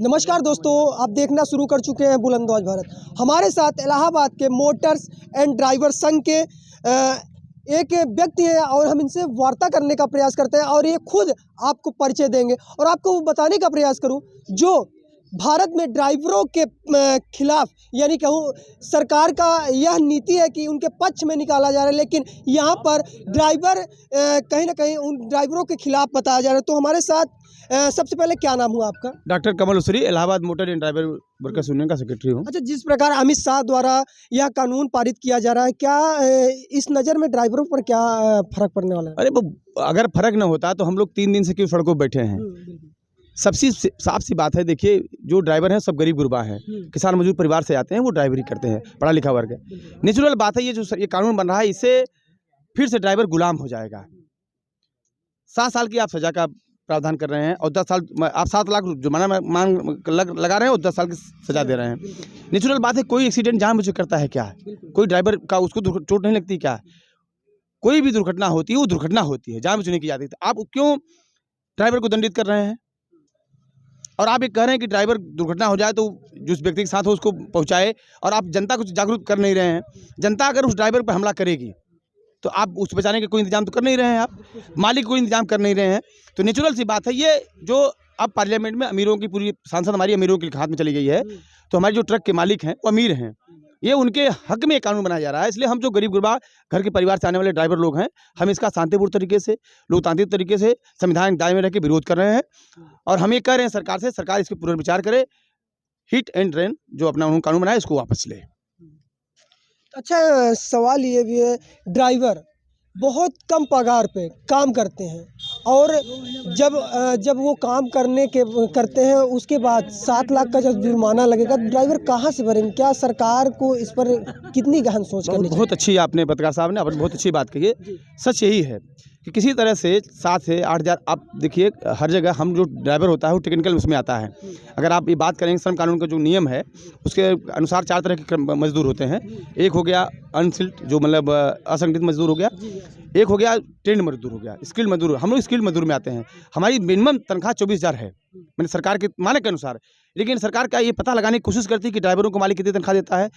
नमस्कार दोस्तों, आप देखना शुरू कर चुके हैं बुलंदबाज भारत। हमारे साथ इलाहाबाद के मोटर्स एंड ड्राइवर संघ के एक व्यक्ति हैं और हम इनसे वार्ता करने का प्रयास करते हैं और ये खुद आपको परिचय देंगे और आपको बताने का प्रयास करूं जो भारत में ड्राइवरों के खिलाफ यानी कहूँ सरकार का यह नीति है कि उनके पक्ष में निकाला जा रहा है, लेकिन यहाँ पर ड्राइवर कहीं ना कहीं उन ड्राइवरों के खिलाफ बताया जा रहा है। तो हमारे साथ सबसे पहले क्या नाम हुआ आपका? Doctor Kamal Usri, Allahabad motor and driver workers union का सेक्रेटरी हूँ। अच्छा, जिस प्रकार अमित शाह द्वारा यह कानून पारित किया जा रहा है, क्या इस नज़र में ड्राइवरों पर क्या फर्क पड़ने वाला है? अरे अगर फर्क न होता तो हम लोग 3 दिन से क्यों सड़कों पर बैठे हैं। सबसे साफ सी बात है, देखिए जो ड्राइवर हैं सब गरीब गुरबा हैं, किसान मजदूर परिवार से आते हैं, वो ड्राइवरी करते हैं, पढ़ा लिखा वर्ग है। नेचुरल बात है, ये कानून बन रहा है, इससे फिर से ड्राइवर गुलाम हो जाएगा। 7 साल की आप सजा का प्रावधान कर रहे हैं और 10 साल आप 7 लाख जुर्माना लगा रहे हैं और 10 साल की सजा दे रहे हैं। नेचुरल बात है, कोई एक्सीडेंट जानबूझ के करता है क्या? कोई ड्राइवर का उसको चोट नहीं लगती क्या? कोई भी दुर्घटना होती है वो दुर्घटना होती है, जानबूझ नहीं की जाती। तो आप क्यों ड्राइवर को दंडित कर रहे हैं? और आप ये कह रहे हैं कि ड्राइवर दुर्घटना हो जाए तो जिस व्यक्ति के साथ हो उसको पहुंचाए, और आप जनता को जागरूक कर नहीं रहे हैं। जनता अगर उस ड्राइवर पर हमला करेगी तो आप उस बचाने के कोई इंतजाम तो कर नहीं रहे हैं, आप मालिक कोई इंतजाम कर नहीं रहे हैं। तो नेचुरल सी बात है, ये जो अब पार्लियामेंट में अमीरों की पूरी सांसद हमारी अमीरों के हाथ में चली गई है, तो हमारे जो ट्रक के मालिक हैं वो अमीर हैं, ये उनके हक में कानून बनाया जा रहा है। इसलिए हम जो गरीब गुरबा घर के परिवार से आने वाले ड्राइवर लोग हैं, हम इसका शांतिपूर्ण तरीके से, लोकतांत्रिक तरीके से, संविधान दायरे में रह के विरोध कर रहे हैं। और हम ये कह रहे हैं सरकार से, सरकार इसके पुनर्विचार करे, हिट एंड रन जो अपना उन्होंने कानून बनाया इसको वापस ले। अच्छा, सवाल ये भी है, ड्राइवर बहुत कम पगार पे काम करते हैं और जब वो काम करते हैं उसके बाद 7 लाख का जब जुर्माना लगेगा तो ड्राइवर कहाँ से भरेंगे? क्या सरकार को इस पर कितनी गहन सोच करनी चाहिए? बहुत अच्छी आपने पत्रकार साहब ने बहुत अच्छी बात कही है। सच यही है कि किसी तरह से 7 से 8 हज़ार, आप देखिए हर जगह हम जो ड्राइवर होता है वो टेक्निकल उसमें आता है। अगर आप ये बात करेंगे श्रम कानून का जो नियम है उसके अनुसार 4 तरह के मजदूर होते हैं। एक हो गया अनस्किल्ड, जो मतलब असंगठित मजदूर हो गया। एक हो गया ट्रेंड मजदूर हो गया, स्किल्ड मजदूर। हम लोग स्किल्ड मजदूर में आते हैं। हमारी मिनिमम तनख्वाह 24,000 है, मैंने सरकार के मानक के अनुसार। लेकिन सरकार क्या ये पता लगाने की कोशिश करती है कि ड्राइवरों को मालिक कितनी तनख्वाह देता है?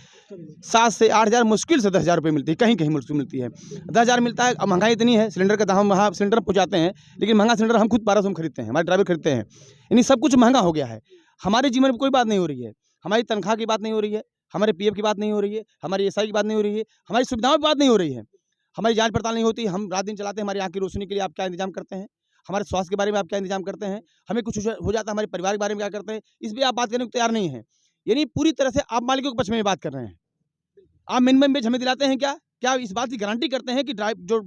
7 से 8 हज़ार, मुश्किल से 10,000 रुपये मिलती है, कहीं कहीं मुश्किल मिलती है। 10,000 मिलता है। अब महंगाई इतनी है, सिलेंडर का दाम, वहाँ सिलेंडर पहुँचाते हैं, लेकिन महंगा सिलेंडर हम खुद 1200 में खरीदते हैं, हमारे ड्राइवर खरीदते हैं। यानी सब कुछ महंगा हो गया है। हमारे जीवन में कोई बात नहीं हो रही है, हमारी तनख्वाह की बात नहीं हो रही है, हमारे PF की बात नहीं हो रही है, हमारी SI की बात नहीं हो रही है, हमारी सुविधाओं की बात नहीं हो रही है, हमारी जांच पड़ताल नहीं होती। हम रात दिन चलाते हैं, हमारी आँख की रोशनी के लिए आप क्या इंतजाम करते हैं? हमारे स्वास्थ्य के बारे में आप क्या इंतजाम करते हैं? हमें कुछ हो जाता है, हमारे परिवार के बारे में क्या करते हैं? इस पर आप बात करने को तैयार नहीं है। यानी पूरी तरह से आप मालिकों के पक्ष में बात कर रहे हैं। आप मिनिमम वेज हमें दिलाते हैं क्या? क्या इस बात की गारंटी करते हैं कि जो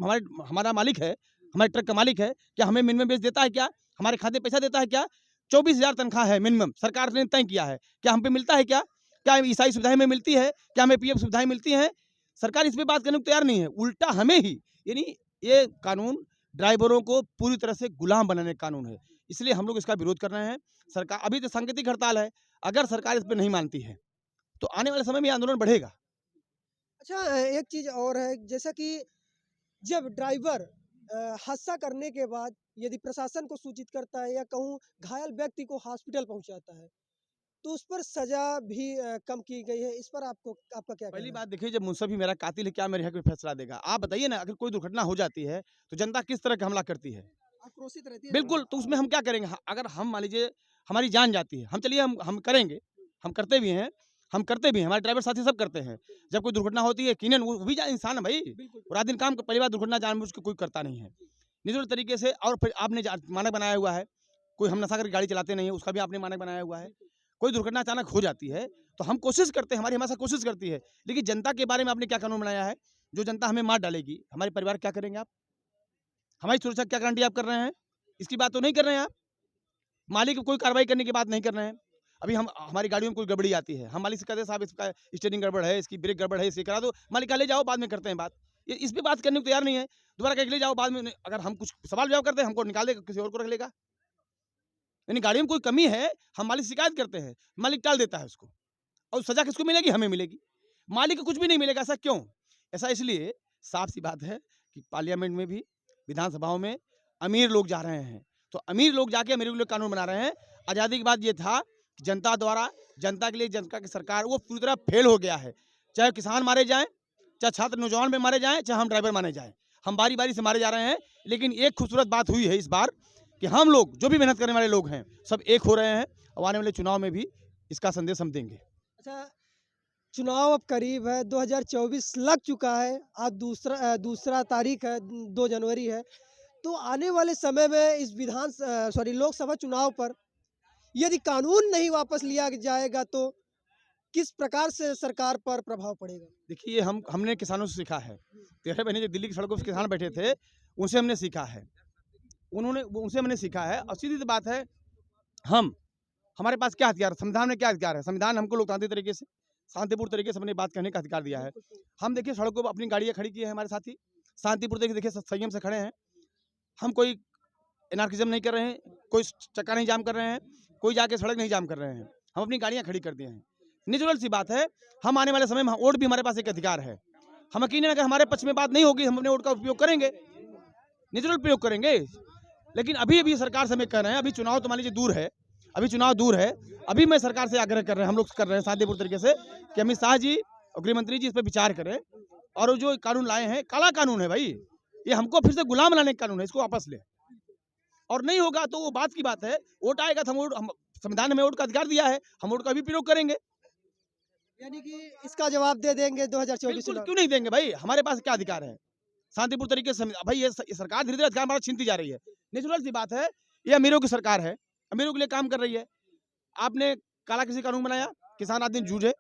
हमारा मालिक है, हमारे ट्रक का मालिक है, क्या हमें मिनिमम वेज देता है क्या? हमारे खाते पैसा देता है क्या? 24,000 तनख्वाह है मिनिमम, सरकार ने तय किया है। क्या हम पे मिलता है क्या? क्या ईसाई सुविधाएं हमें मिलती है? क्या हमें PF सुविधाएं मिलती हैं? सरकार इस पर बात करने को तैयार नहीं है, उल्टा हमें ही। यानी ये कानून ड्राइवरों को पूरी तरह से गुलाम बनाने का कानून है, इसलिए हम लोग इसका विरोध कर रहे हैं। सरकार अभी तो सांकेतिक हड़ताल है, अगर सरकार इस पर नहीं मानती है तो आने वाले समय में आंदोलन बढ़ेगा। अच्छा, एक चीज़ और है, जैसा कि जब ड्राइवर हादसा करने के बाद यदि प्रशासन को सूचित करता है या कहूँ घायल व्यक्ति को हॉस्पिटल पहुंचाता है तो उस पर सजा भी कम की गई है। इस पर आपका क्या पहली कहना है? बात देखिए, जब मुंसफी मेरा कातिल है, क्या मेरे हक में फैसला देगा? आप बताइए ना, अगर कोई दुर्घटना हो जाती है तो जनता किस तरह का हमला करती है? आक्रोशित रहती है। बिल्कुल, तो उसमें हम क्या करेंगे? अगर हम मान लीजिए हमारी जान जाती है, हम चलिए हम करेंगे, हम करते भी हैं, हमारे ड्राइवर साथी सब करते हैं। जब कोई दुर्घटना होती है, यकीनन वो भी इंसान है भाई, रात दिन काम, पहली बार दुर्घटना जानबूझ के कोई करता नहीं है। निश्चित तरीके से, और फिर आपने मानक बनाया हुआ है, कोई हम नशा करके गाड़ी चलाते नहीं है, उसका भी आपने मानक बनाया हुआ है। कोई दुर्घटना अचानक हो जाती है तो हम कोशिश करते हैं, हमारी हमेशा कोशिश करती है, लेकिन जनता के बारे में आपने क्या कानून बनाया है? जो जनता हमें मार डालेगी, हमारे परिवार क्या करेंगे आप? हमारी सुरक्षा क्या गारंटी आप कर रहे हैं? इसकी बात तो नहीं कर रहे हैं आप। मालिक को कोई कार्रवाई करने की बात नहीं कर रहे हैं। अभी हमारी गाड़ियों में कोई गड़बड़ी आती है, हम मालिक से कहते हैं साहब इसका स्टीयरिंग गड़बड़ है, इसकी ब्रेक गड़बड़ है, इसे करा दो। मालिक ले जाओ, बाद में करते हैं बात। ये इस पे बात करने को तैयार नहीं है। दोबारा कह के ले जाओ, बाद में अगर हम कुछ सवाल जवाब करते हैं, हमको निकाल देगा, किसी और को रख लेगा। यानी गाड़ी में कोई कमी है, हम मालिक से शिकायत करते हैं, मालिक टाल देता है उसको, और सजा किसको मिलेगी? हमें मिलेगी। मालिक को कुछ भी नहीं मिलेगा। ऐसा क्यों? ऐसा इसलिए, साफ सी बात है कि पार्लियामेंट में भी, विधानसभाओं में अमीर लोग जा रहे हैं, तो अमीर लोग जाके अमीर लोग कानून बना रहे हैं। आज़ादी के बाद ये था कि जनता द्वारा, जनता के लिए, जनता की सरकार वो पूरी तरह फेल हो गया है। चाहे किसान मारे जाएँ, चाहे छात्र नौजवान में मारे जाएँ, चाहे हम ड्राइवर मारे जाएँ। हम बारी-बारी से मारे जा रहे हैं, लेकिन एक खूबसूरत बात हुई है इस बार कि हम लोग, जो भी मेहनत करने वाले लोग हैं, सब एक हो रहे हैं और आने वाले चुनाव में भी इसका संदेश हम देंगे। अच्छा, चुनाव अब करीब है, 2024 लग चुका है, आज दूसरा तारीख है, 2 जनवरी है। तो आने वाले समय में इस लोकसभा चुनाव पर यदि कानून नहीं वापस लिया जाएगा तो किस प्रकार से सरकार पर प्रभाव पड़ेगा? देखिए, हमने किसानों से सीखा है। 13 महीने जो दिल्ली की सड़कों पे किसान बैठे थे, उनसे हमने सीखा है। उनसे हमने सीखा है और सीधी सी बात है, हमारे पास क्या हथियार, संविधान में क्या अधिकार है? संविधान हमको लोकतांत्रिक तरीके से, शांतिपूर्ण तरीके से अपनी बात कहने का अधिकार दिया है। हम देखिए सड़कों पर अपनी गाड़ियाँ खड़ी की है हमारे साथी, शांतिपूर्ण तरीके से देखिए संयम से खड़े हैं। हम कोई एनार्किज्म नहीं कर रहे हैं, कोई चक्का नहीं जाम कर रहे हैं, कोई जाके सड़क नहीं जाम कर रहे हैं। हम अपनी गाड़ियाँ खड़ी कर दिए हैं। नेचुरल सी बात है, हम आने वाले समय में वोट भी हमारे पास एक अधिकार है। हम यकीनन अगर हमारे पक्ष में बात नहीं होगी, हम अपने वोट का उपयोग करेंगे, नेचुरल प्रयोग करेंगे। लेकिन अभी सरकार से हमें कह रहे हैं, अभी चुनाव तो मान लीजिए दूर है, अभी चुनाव दूर है। अभी मैं सरकार से आग्रह कर रहे हैं, हम लोग कर रहे हैं शांतिपूर्ण तरीके से कि अमित शाह जी और गृह मंत्री जी इस पर विचार करें और जो कानून लाए हैं, काला कानून है भाई, ये हमको फिर से गुलाम बनाने का कानून है, इसको वापस ले। और नहीं होगा तो वो बात की बात है, वोट आएगा तो हम संविधान में वोट का अधिकार दिया है, हम वोट का भी प्रयोग करेंगे। यानी कि इसका जवाब दे देंगे 2024 बिल्कुल, चुनाव। क्यों नहीं देंगे भाई, हमारे पास क्या अधिकार है? शांतिपूर्ण तरीके से भाई ये सरकार धीरे-धीरे अधिकार हमारा छीनती जा रही है। नेचुरल सी बात है, ये अमीरों की सरकार है, अमीरों के लिए काम कर रही है। आपने काला कृषि कानून बनाया, किसान रात दिन जूझे।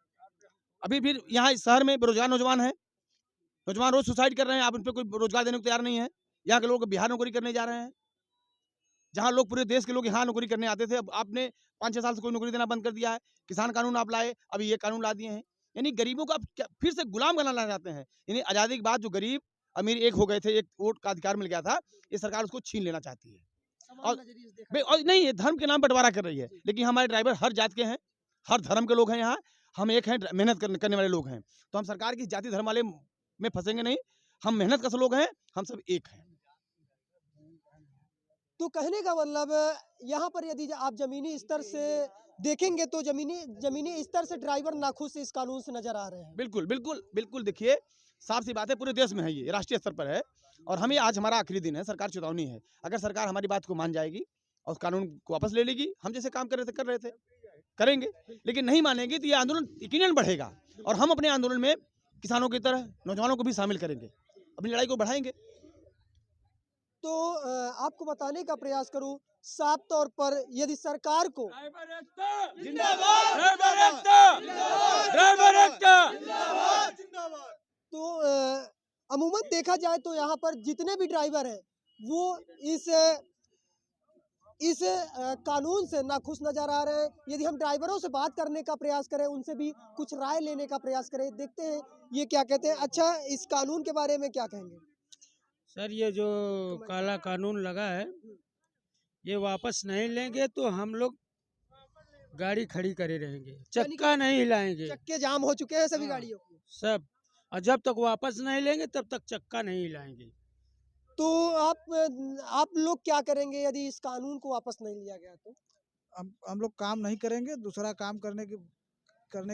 अभी फिर यहाँ इस शहर में बेरोजगार नौजवान हैं, नौजवान रोज सुसाइड कर रहे हैं, आप उन पे कोई रोजगार देने को तैयार नहीं है। यहाँ के लोग बिहार नौकरी करने जा रहे हैं, जहाँ लोग पूरे देश के लोग यहाँ नौकरी करने आते थे, अब आपने 5-6 साल से कोई नौकरी देना बंद कर दिया है। किसान कानून आप लाए, अभी ये कानून ला दिए हैं। यानी गरीबों को आप क्या फिर से गुलाम बनाना चाहते हैं। यानी आज़ादी के बाद जो गरीब अमीर एक हो गए थे, एक वोट का अधिकार मिल गया था, ये सरकार उसको छीन लेना चाहती है। और और नहीं, ये धर्म के नाम पर बंटवारा कर रही है। लेकिन हमारे ड्राइवर हर जात के हैं, हर धर्म के लोग हैं यहाँ, हम एक हैं, मेहनत करने वाले लोग हैं। तो हम सरकार की जाति धर्म वाले में फंसेंगे नहीं, हम मेहनत कश लोग हैं, हम सब एक हैं। तो कहने का मतलब यहाँ पर यदि आप जमीनी स्तर से देखेंगे तो जमीनी स्तर से ड्राइवर नाखुश इस कानून से नजर आ रहे हैं। बिल्कुल, बिल्कुल, बिल्कुल देखिए, साफ सी बात है, पूरे देश में है ये, राष्ट्रीय स्तर पर है और हमें आज हमारा आखिरी दिन है, सरकार चेतावनी है। अगर सरकार हमारी बात को मान जाएगी और उस कानून को वापस ले लेगी, हम जैसे काम कर रहे थे, करेंगे। लेकिन नहीं मानेंगे तो ये आंदोलन यकीनन बढ़ेगा और हम अपने आंदोलन में किसानों की तरह नौजवानों को भी शामिल करेंगे, अपनी लड़ाई को बढ़ाएँगे। तो आपको बताने का प्रयास करूं, साफ तौर पर यदि सरकार को तो अमूमन देखा जाए तो यहाँ पर जितने भी ड्राइवर हैं वो इस कानून से नाखुश नजर आ रहे हैं। यदि हम ड्राइवरों से बात करने का प्रयास करें, उनसे भी कुछ राय लेने का प्रयास करें, देखते हैं ये क्या कहते हैं। अच्छा, इस कानून के बारे में क्या कहेंगे? सर, ये जो काला कानून लगा है, ये वापस नहीं लेंगे तो हम लोग गाड़ी खड़ी करे रहेंगे, चक्का नहीं हिलाएंगे चक्के जाम हो चुके हैं सभी हाँ। गाड़ियों के। सब। और जब तक वापस नहीं लेंगे तब तक चक्का नहीं हिलाएंगे। तो आप लोग क्या करेंगे यदि इस कानून को वापस नहीं लिया गया तो? हम लोग काम नहीं करेंगे, दूसरा काम करने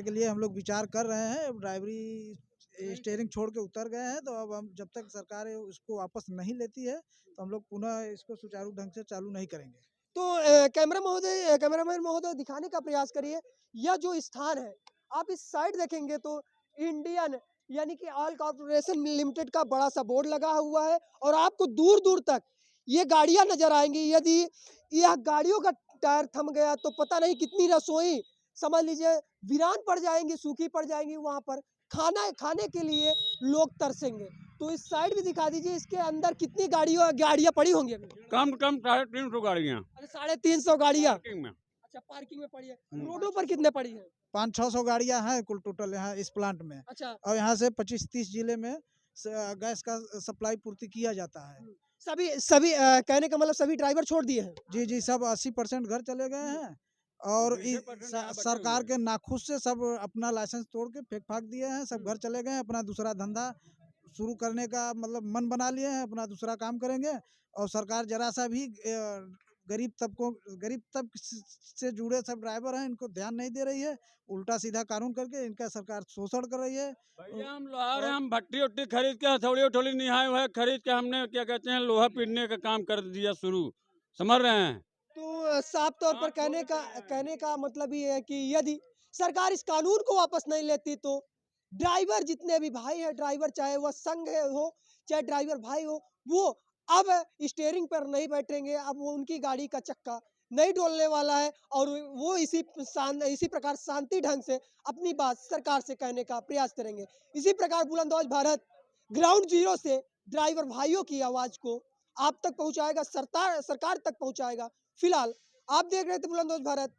के लिए हम लोग विचार कर रहे हैं। अब ड्राइवरी स्टीयरिंग छोड़ के उतर गए हैं, तो अब हम जब तक सरकार इसको वापस नहीं लेती है तो हम लोग पुनः इसको सुचारू ढंग से चालू नहीं करेंगे। तो कैमरामैन महोदय दिखाने का प्रयास करिए, यह जो स्थान है, आप इस साइड देखेंगे तो इंडियन यानी कि ऑयल कॉर्पोरेशन लिमिटेड का बड़ा सा बोर्ड लगा हुआ है और आपको दूर दूर तक ये गाड़ियां नजर आएंगी। यदि यह गाड़ियों का टायर थम गया तो पता नहीं कितनी रसोई समझ लीजिए वीरान पड़ जाएंगी, सूखी पड़ जाएंगी। वहां पर खाने के लिए लोग तरसेंगे। तो इस साइड भी दिखा दीजिए, इसके अंदर कितनी गाड़ियां पड़ी होंगी अभी? कम से कम 350 गाड़ियाँ अच्छा, 350 गाड़ियां। पार्किंग में। अच्छा, पार्किंग में पड़ी है। रोडों पर कितने पड़ी है? 500-600 गाड़ियां हैं कुल टोटल यहाँ इस प्लांट में। अच्छा, और यहाँ से 25-30 जिले में गैस का सप्लाई पूर्ति किया जाता है। सभी कहने का मतलब सभी ड्राइवर छोड़ दिए हैं। जी जी, सब 80% घर चले गए हैं और सरकार के नाखुश से सब अपना लाइसेंस तोड़ के फेंक फाक दिए हैं। सब घर चले गए हैं, अपना दूसरा धंधा शुरू करने का मतलब मन बना लिए हैं, अपना दूसरा काम करेंगे। और सरकार जरा सा भी गरीब तबके से जुड़े सब ड्राइवर हैं, इनको ध्यान नहीं दे रही है। उल्टा सीधा कानून करके इनका सरकार शोषण कर रही है। भैया हम लोहार हैं, हम भट्टी उट्टी खरीद के हथौड़ी उठौड़ी निहाय हुआ खरीद के हमने क्या कहते हैं लोहा पीटने का काम कर दिया शुरू, समझ रहे हैं। तो साफ तौर पर कहने का मतलब ये है कि यदि सरकार इस कानून को वापस नहीं लेती तो ड्राइवर जितने भी भाई हैं, ड्राइवर चाहे वह संघ हो चाहे ड्राइवर भाई हो, वो अब स्टीयरिंग पर नहीं बैठेंगे। अब वो उनकी गाड़ी का चक्का नहीं डोलने वाला है और वो इसी प्रकार शांति ढंग से अपनी बात सरकार से कहने का प्रयास करेंगे। इसी प्रकार बुलंदौज भारत ग्राउंड जीरो से ड्राइवर भाइयों की आवाज को आप तक पहुंचाएगा, सरकार तक पहुंचाएगा। फिलहाल आप देख रहे थे बुलंदौज भारत।